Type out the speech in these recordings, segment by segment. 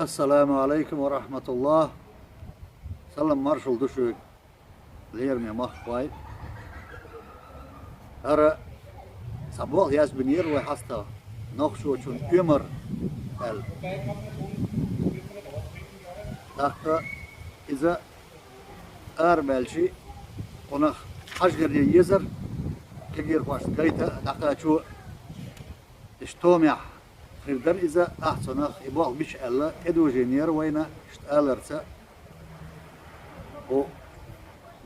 Assalamu alaikum ve rahmetullah. Salam marshal düşük. Lirme mahvay. Ara sabah yaz binir ve hasta. Nokşu için ömür. El. Dakika iza belki ona haşgeriye yezer. Kegir baş kayta dakika şu iştomya. Firdar iza ahsana ibal biş alla edojeniyer wayna iştalarsa o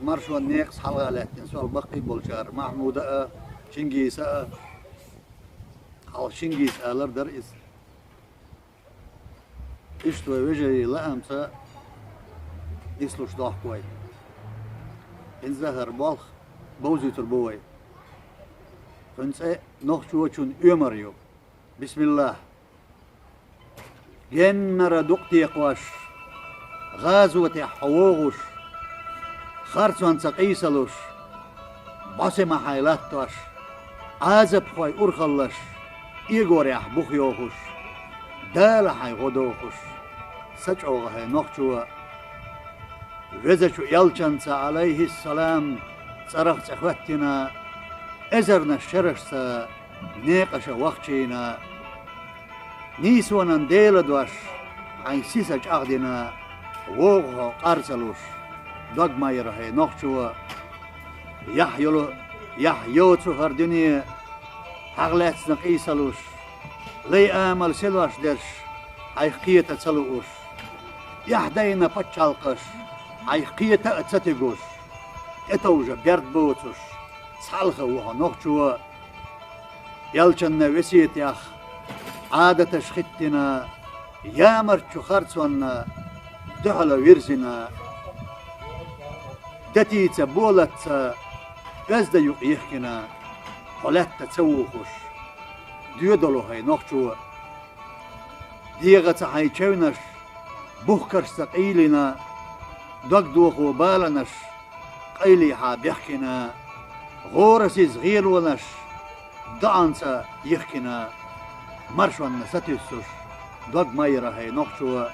marşwan nex halalatin sol baqi bolchar mahmuda Çingiz'a hal Çingiz alar dar is işte vejey la amsa isluş dah koy inzahar balx bawzitur boy fense nohchu chun ömer yok bismillah جنر دقتي قواش غازوة حووغش خارسوان سقيسلوش باسم حيلاتوش عازب خوي أرخلش إيغور يح بخيوخش دال حي غدوخش سجعوغ هي نخشوا وزشو يلچنس عليه السلام صرخ سخوتنا ازرنا الشرشسا نيقش وقتينا نيسوانا ديلدوش عن سيسج أغدنا ووغو قارسلوش دوغ ما يرهي نخشوا يحيوتو هردني حغلات نقيسلوش لي آمل سلوش درش حيقية تسلوش يحدينا بتشالقش حيقية اتستيقوش اتوجه بيرد بوتوش صالخه وها نخشوا يلچن وسيت ياخ عادة شختنا يامر خرصونا دحل ويرزنا دتيت بولت غزد يحكنا حلت تسوخش ديودلو هاي نخشوا ديغة هاي تشونش بوخكرش تقيلنا دقدوخو بالنش قيلي حابيحكنا غورسي صغير ونش دعنسا يحكنا مرشوان ستيسوش دوغ مايرا هاي نخشوا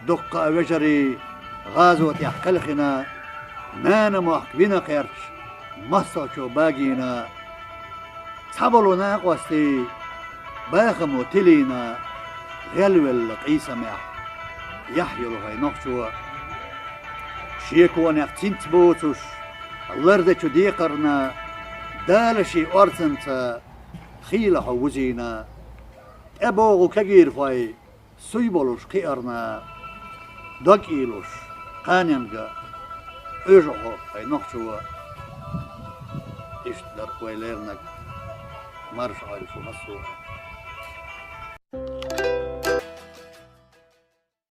دقة وجري غازوة يحكلخنا مانا محكبين قيرش مصوشو باقينا صبلو ناقوستي باخمو تلينا غلو القيسة مح يحيلو هاي نخشوا شيكوان يقتنت بوتوش اللردشو ديقرنا دالشي أرسنتا خيلة وزينا أبوغو كجير فاي سيبولوش قيرنا دقيلوش قانينغا أجوغو هاي نخشوا إشتدر ويليرنك مرش عايشو مصور